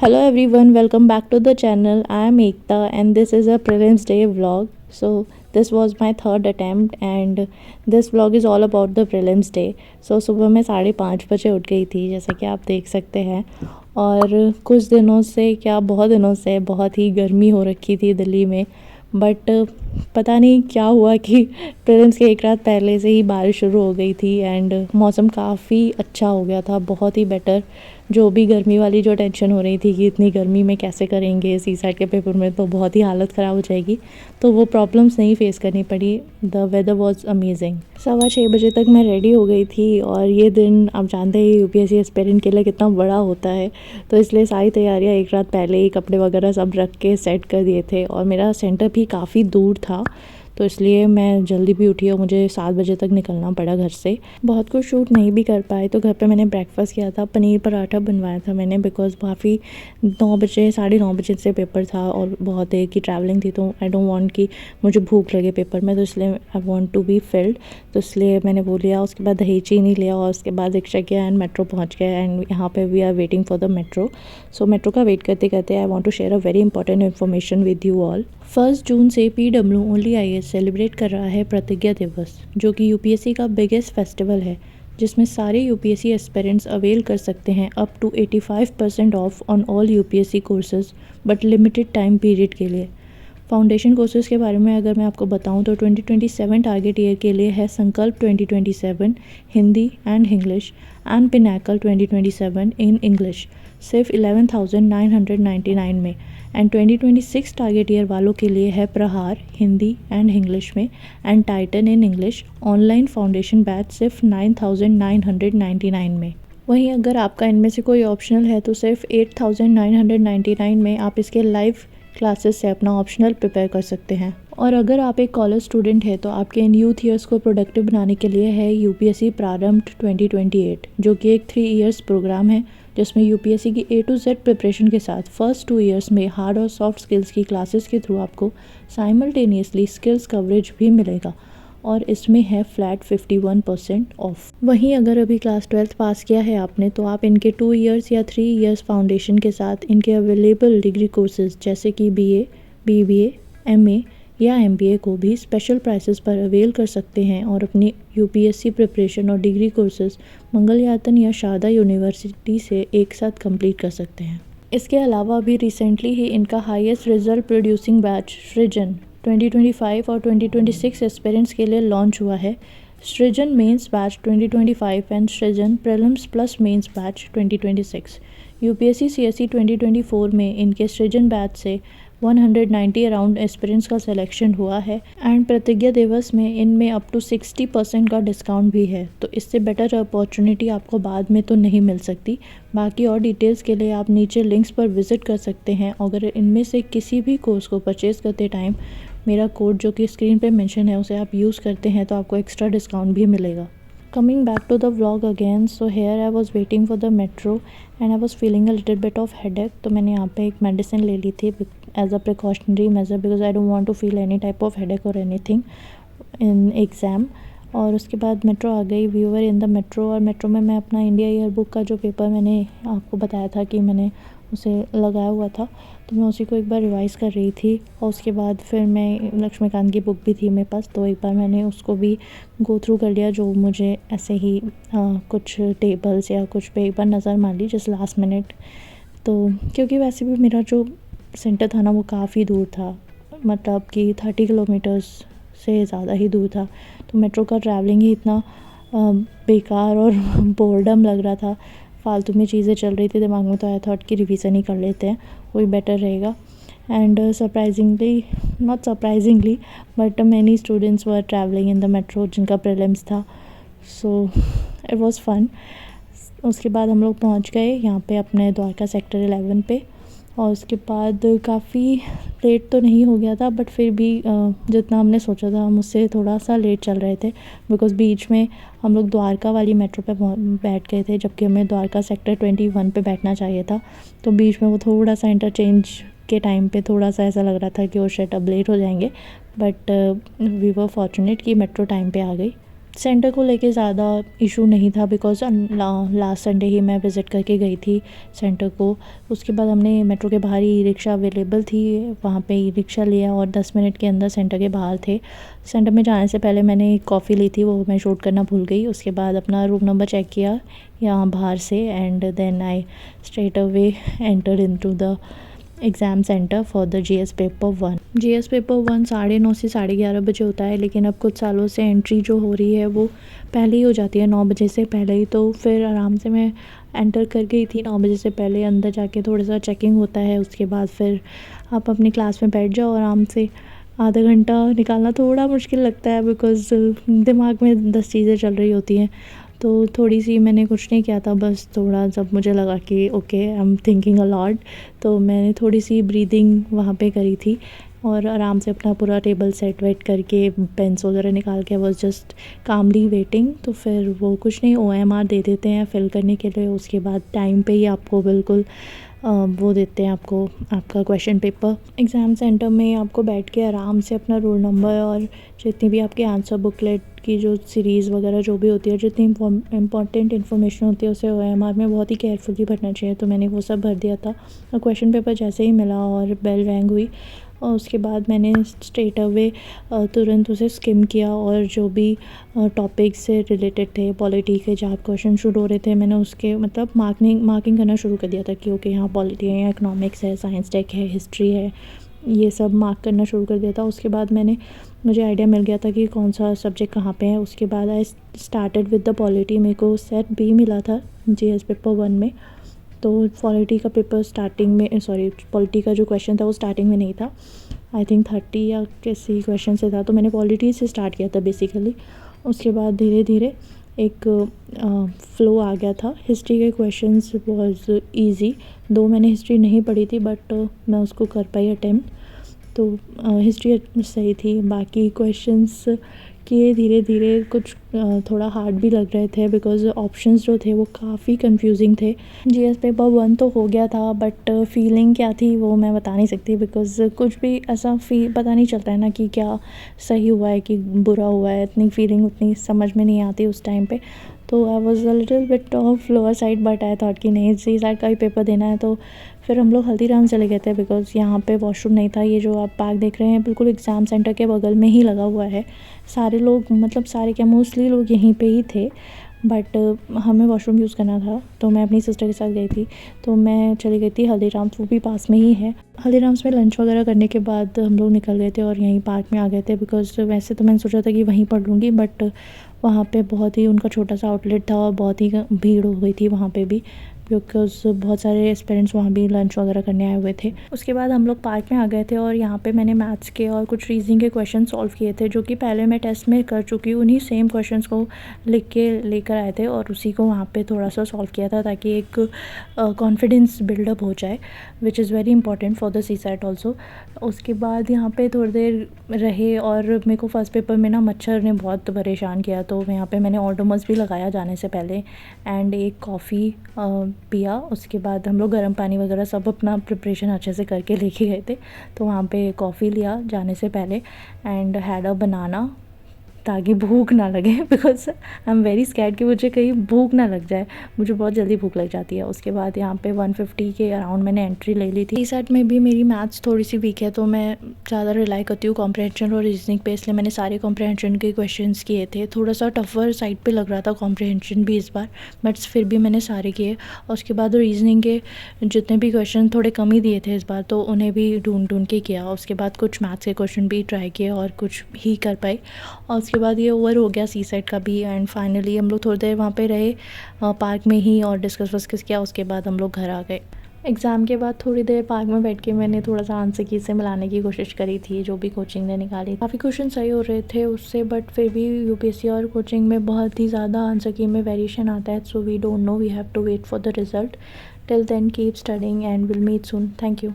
Hello everyone, welcome back to the channel. I am Ekta and this is a prelims day vlog. So this was my third attempt and this vlog is all about the prelims day. So सुबह मैं 5:30 बजे उठ गई थी जैसा कि आप देख सकते हैं। और कुछ दिनों से क्या बहुत दिनों से बहुत ही गर्मी हो रखी थी दिल्ली में। बट पता नहीं क्या हुआ कि प्रेजेंट्स के एक रात पहले से ही बारिश शुरू हो गई थी एंड मौसम काफ़ी अच्छा हो गया था, बहुत ही बेटर। जो भी गर्मी वाली जो टेंशन हो रही थी कि इतनी गर्मी में कैसे करेंगे सी साइड के पेपर में, तो बहुत ही हालत ख़राब हो जाएगी, तो वो प्रॉब्लम्स नहीं फेस करनी पड़ी। The weather was amazing. 6:15 बजे तक मैं रेडी हो गई थी और ये दिन आप जानते हैं यूपीएससी एस्पिरेंट के लिए कितना बड़ा होता है, तो इसलिए सारी तैयारियां एक रात पहले ही कपड़े वगैरह सब रख के सेट कर दिए थे। और मेरा सेंटर भी काफ़ी दूर था, तो इसलिए मैं जल्दी भी उठी और मुझे 7 बजे तक निकलना पड़ा घर से। बहुत कुछ शूट नहीं भी कर पाए, तो घर पे मैंने ब्रेकफास्ट किया था, पनीर पराठा बनवाया था मैंने, बिकॉज़ काफ़ी 9 बजे 9:30 से पेपर था और बहुत देर की ट्रैवलिंग थी, तो आई डोंट वांट कि मुझे भूख लगे पेपर में, तो इसलिए I want to be filled. तो इसलिए मैंने वो लिया, उसके बाद दही चीनी लिया और उसके बाद रिक्शा किया एंड मेट्रो पहुँच गया। एंड यहाँ पर we are waiting for the metro. So metro का वेट करते करते I want to share a very important information with you all. 1 जून से PWOnly-IAS सेलिब्रेट कर रहा है प्रतिज्ञा दिवस, जो कि यूपीएससी का बिगेस्ट फेस्टिवल है, जिसमें सारे यूपीएससी एस्पिरेंट्स अवेल कर सकते हैं up to 85% off on all UPSC courses, but limited time period के लिए। फाउंडेशन कोर्सेज़ के बारे में अगर मैं आपको बताऊं तो 2027 टारगेट ईयर के लिए है संकल्प 2027 Hindi and English and Pinnacle 2027 in English, सिर्फ 11,999 में। एंड 2026 टारगेट ईयर वालों के लिए है प्रहार हिंदी एंड इंग्लिश में and Titan in English online foundation batch सिर्फ 9,999 में। वहीं अगर आपका इनमें से कोई ऑप्शनल है तो सिर्फ 8,999 में आप इसके लाइव क्लासेस से अपना ऑप्शनल प्रिपेयर कर सकते हैं। और अगर आप एक कॉलेज स्टूडेंट हैं तो आपके इन यूथ ईयर्स को प्रोडक्टिव बनाने के लिए है यूपीएससी प्रारंभ 2028, जो कि एक 3 इयर्स प्रोग्राम है, जिसमें यूपीएससी की A to Z प्रिपरेशन के साथ फर्स्ट 2 इयर्स में हार्ड और सॉफ्ट स्किल्स की क्लासेस के थ्रू आपको साइमल्टेनियसली स्किल्स कवरेज भी मिलेगा और इसमें है फ्लैट 51% ऑफ। वहीं अगर अभी क्लास 12th पास किया है आपने तो आप इनके 2 इयर्स या 3 इयर्स फाउंडेशन के साथ इनके अवेलेबल डिग्री कोर्सेज जैसे कि BA, BBA, MA या MBA को भी स्पेशल प्राइसेस पर अवेल कर सकते हैं और अपनी यूपीएससी प्रिपरेशन और डिग्री कोर्सेज मंगलयातन या शारदा यूनिवर्सिटी से एक साथ कंप्लीट कर सकते हैं। इसके अलावा अभी रिसेंटली ही इनका हाईएस्ट रिजल्ट प्रोड्यूसिंग बैच सृजन 2025 और 2026 एस्पिरेंट्स के लिए लॉन्च हुआ है। Srijan mains batch 2025 and Srijan prelims plus mains batch 2026। UPSC CSE 2024 में इनके सृजन बैच से 190 अराउंड एस्पिरेंट्स का सिलेक्शन हुआ है एंड प्रतिज्ञा दिवस में इनमें अप टू 60% का डिस्काउंट भी है, तो इससे बेटर अपॉर्चुनिटी आपको बाद में तो नहीं मिल सकती। बाकी और डिटेल्स के लिए आप नीचे लिंक्स पर विज़िट कर सकते हैं। अगर इनमें से किसी भी कोर्स को परचेज़ करते टाइम मेरा कोड जो कि स्क्रीन पे मेंशन है उसे आप यूज़ करते हैं तो आपको एक्स्ट्रा डिस्काउंट भी मिलेगा। Coming back to the vlog again, so here I was waiting for the metro and I was feeling a little bit of headache, तो मैंने यहाँ पे एक मेडिसिन ले ली थी as a precautionary measure because I don't want to feel any type of headache or anything in exam। और उसके बाद मेट्रो आ गई, we were in the metro, और मेट्रो में मैं अपना इंडिया ईयर बुक का जो पेपर मैंने आपको बताया था कि मैंने उसे लगाया हुआ था, तो मैं उसी को एक बार रिवाइज़ कर रही थी। और उसके बाद फिर मैं लक्ष्मीकांत की बुक भी थी मेरे पास, तो एक बार मैंने उसको भी गो थ्रू कर लिया, जो मुझे ऐसे ही कुछ टेबल्स या कुछ पे एक बार नज़र मार ली जस्ट लास्ट मिनट। तो क्योंकि वैसे भी मेरा जो सेंटर था ना वो काफ़ी दूर था, मतलब कि 30 किलोमीटर्स से ज़्यादा ही दूर था, तो मेट्रो का ट्रैवलिंग ही इतना बेकार और बोर्डम लग रहा था, फालतू में चीज़ें चल रही थी दिमाग में, तो आई थॉट कि रिवीजन ही कर लेते हैं, वही बेटर रहेगा। And surprisingly, not surprisingly, but many students were travelling in the metro जिनका प्रीलिम्स था, सो इट वाज फन। उसके बाद हम लोग पहुंच गए यहाँ पे अपने द्वारका सेक्टर 11 पे, और उसके बाद काफ़ी लेट तो नहीं हो गया था, बट फिर भी जितना हमने सोचा था हम उससे थोड़ा सा लेट चल रहे थे, बिकॉज़ बीच में हम लोग द्वारका वाली मेट्रो पे बैठ गए थे, जबकि हमें द्वारका सेक्टर 21 पे बैठना चाहिए था। तो बीच में वो थोड़ा सा इंटरचेंज के टाइम पे थोड़ा सा ऐसा लग रहा था कि वो शायद अब लेट हो जाएंगे, बट वी वर फॉर्चुनेट कि मेट्रो टाइम पे आ गई। सेंटर को लेके ज़्यादा इशू नहीं था बिकॉज़ लास्ट संडे ही मैं विज़िट करके गई थी सेंटर को। उसके बाद हमने मेट्रो के बाहर ही ई रिक्शा अवेलेबल थी, वहाँ पे ई रिक्शा लिया और 10 मिनट के अंदर सेंटर के बाहर थे। सेंटर में जाने से पहले मैंने एक कॉफ़ी ली थी, वो मैं शूट करना भूल गई। उसके बाद अपना रूम नंबर चेक किया यहाँ बाहर से and then I straight away enter into the exam centre for the GS paper 1। GS paper 1 9:30 से 11:30 बजे होता है, लेकिन अब कुछ सालों से एंट्री जो हो रही है वो पहले ही हो जाती है, 9 बजे से पहले ही। तो फिर आराम से मैं एंटर कर गई थी 9 बजे से पहले। अंदर जाके थोड़ा सा चेकिंग होता है, उसके बाद फिर आप अपनी क्लास में बैठ जाओ आराम से। आधा घंटा निकालना थोड़ा मुश्किल लगता है बिकॉज़ दिमाग में 10 चीज़ें चल रही होती हैं। तो थोड़ी सी मैंने कुछ नहीं किया था, बस थोड़ा जब मुझे लगा कि okay I am thinking a lot, तो मैंने थोड़ी सी ब्रीदिंग वहाँ पे करी थी और आराम से अपना पूरा टेबल सेट वेट करके पेन्स वगैरह निकाल के वॉज जस्ट कामली वेटिंग। तो फिर वो कुछ नहीं, OMR दे देते हैं फिल करने के लिए। उसके बाद टाइम पे ही आपको बिल्कुल वो देते हैं आपको आपका क्वेश्चन पेपर। एग्ज़ाम सेंटर में आपको बैठ के आराम से अपना रोल नंबर और जितनी भी आपकी आंसर बुकलेट की जो सीरीज़ वगैरह जो भी होती है, जितनी इंपॉर्टेंट इन्फॉर्मेशन होती है उसे OMR में बहुत ही केयरफुली भरना चाहिए। तो मैंने वो सब भर दिया था और क्वेश्चन पेपर जैसे ही मिला और बेल रैंग हुई और उसके बाद मैंने स्ट्रेट अवे तुरंत उसे स्किम किया और जो भी टॉपिक से रिलेटेड थे, पॉलिटी के जहाँ क्वेश्चन शुरू हो रहे थे, मैंने उसके मतलब मार्किंग करना शुरू कर दिया था कि ओके यहाँ पॉलिटी है, यहाँ इकोनॉमिक्स है, साइंस टेक है, हिस्ट्री है, ये सब मार्क करना शुरू कर दिया था। उसके बाद मुझे आइडिया मिल गया था कि कौन सा सब्जेक्ट कहाँ पे है। उसके बाद I started with the polity. मेरे को सेट B मिला था GS पेपर 1 में, तो पॉलिटी का पेपर स्टार्टिंग में पॉलिटी का जो क्वेश्चन था वो स्टार्टिंग में नहीं था, आई थिंक 30 या किसी क्वेश्चन से था। तो मैंने पॉलिटी से स्टार्ट किया था बेसिकली। उसके बाद धीरे धीरे एक फ़्लो आ गया था। हिस्ट्री के क्वेश्चंस वाज इजी, दो मैंने हिस्ट्री नहीं पढ़ी थी बट मैं उसको कर पाई अटेम्प्ट, तो हिस्ट्री सही थी। बाकी क्वेश्चंस किए धीरे धीरे, कुछ थोड़ा हार्ड भी लग रहे थे बिकॉज़ ऑप्शंस जो थे वो काफ़ी कंफ्यूजिंग थे। जीएस पेपर 1 तो हो गया था बट फीलिंग क्या थी वो मैं बता नहीं सकती बिकॉज़ कुछ भी ऐसा पता नहीं चलता है ना कि क्या सही हुआ है कि बुरा हुआ है, इतनी फीलिंग उतनी समझ में नहीं आती उस टाइम पे। तो I was a little bit of lower side but I thought कि नहीं, सी साइड का ही पेपर देना है। तो फिर हम लोग हल्दीराम चले गए थे बिकॉज़ यहाँ पे वॉशरूम नहीं था। ये जो आप पार्क देख रहे हैं बिल्कुल एग्ज़ाम सेंटर के बगल में ही लगा हुआ है। सारे लोग मतलब सारे क्या मोस्टली लोग यहीं पे ही थे बट हमें वॉशरूम यूज़ करना था, तो मैं अपनी सिस्टर के साथ गई थी। तो मैं चली गई थी हल्दीराम्स, वो भी पास में ही है। हल्दीराम्स में लंच वगैरह करने के बाद हम लोग निकल गए थे और यहीं पार्क में आ गए थे बिकॉज़ वैसे तो मैंने सोचा था कि वहीं पढ़ लूँगी बट वहाँ पे बहुत ही उनका छोटा सा आउटलेट था और बहुत ही भीड़ हो गई थी वहाँ पे भी बिकॉज़ बहुत सारे एस्पिरेंट्स वहाँ भी लंच वगैरह करने आए हुए थे। उसके बाद हम लोग पार्क में आ गए थे और यहाँ पे मैंने मैथ्स के और कुछ रीजनिंग के क्वेश्चन सॉल्व किए थे जो कि पहले मैं टेस्ट में कर चुकी हूँ। उन्हीं सेम क्वेश्चंस को लिख के लेकर आए थे और उसी को वहाँ पे थोड़ा सा सॉल्व किया था ताकि एक कॉन्फिडेंस बिल्डअप हो जाए, which is very important for the CSAT also. उसके बाद यहाँ पे थोड़ी देर रहे और मेरे को फर्स्ट पेपर में ना मच्छर ने बहुत परेशान किया, तो यहाँ पे मैंने ऑडोमस भी लगाया जाने से पहले एंड एक कॉफ़ी पिया। उसके बाद हम लोग गर्म पानी वगैरह सब अपना प्रिपरेशन अच्छे से करके लेके गए थे, तो वहाँ पे कॉफ़ी लिया जाने से पहले एंड हैड अ बनाना ताकि भूख ना लगे because I am very scared कि मुझे कहीं भूख ना लग जाए, मुझे बहुत जल्दी भूख लग जाती है। उसके बाद यहाँ पे 150 के अराउंड मैंने एंट्री ले ली थी। CSAT में भी मेरी मैथ्स थोड़ी सी वीक है तो मैं ज़्यादा रिलाई करती हूँ कॉम्प्रहेंशन और रीजनिंग पे, इसलिए मैंने सारे कॉम्प्रहेंशन के क्वेश्चंस किए थे। थोड़ा सा टफर साइड पे लग रहा था कॉम्प्रहेंशन भी इस बार, बट फिर भी मैंने सारे किए। और उसके बाद रीजनिंग के जितने भी क्वेश्चन थोड़े कम ही दिए थे इस बार, तो उन्हें भी ढूंढ के किया। उसके बाद कुछ मैथ्स के क्वेश्चन भी ट्राई किए और कुछ ही कर पाई। और उसके बाद ये ओवर हो गया CSAT का भी एंड फाइनली हम लोग थोड़ी देर वहाँ पे रहे पार्क में ही और डिस्कस किया। उसके बाद हम लोग घर आ गए। एग्ज़ाम के बाद थोड़ी देर पार्क में बैठ के मैंने थोड़ा सा आंसर की से मिलाने की कोशिश करी थी जो भी कोचिंग ने निकाली। काफ़ी क्वेश्चन सही हो रहे थे उससे, बट फिर भी UPSC और कोचिंग में बहुत ही ज़्यादा आंसर की में वेरिएशन आता है, so we don't know, we have to wait for the result. Till then keep studying and will meet soon. Thank you.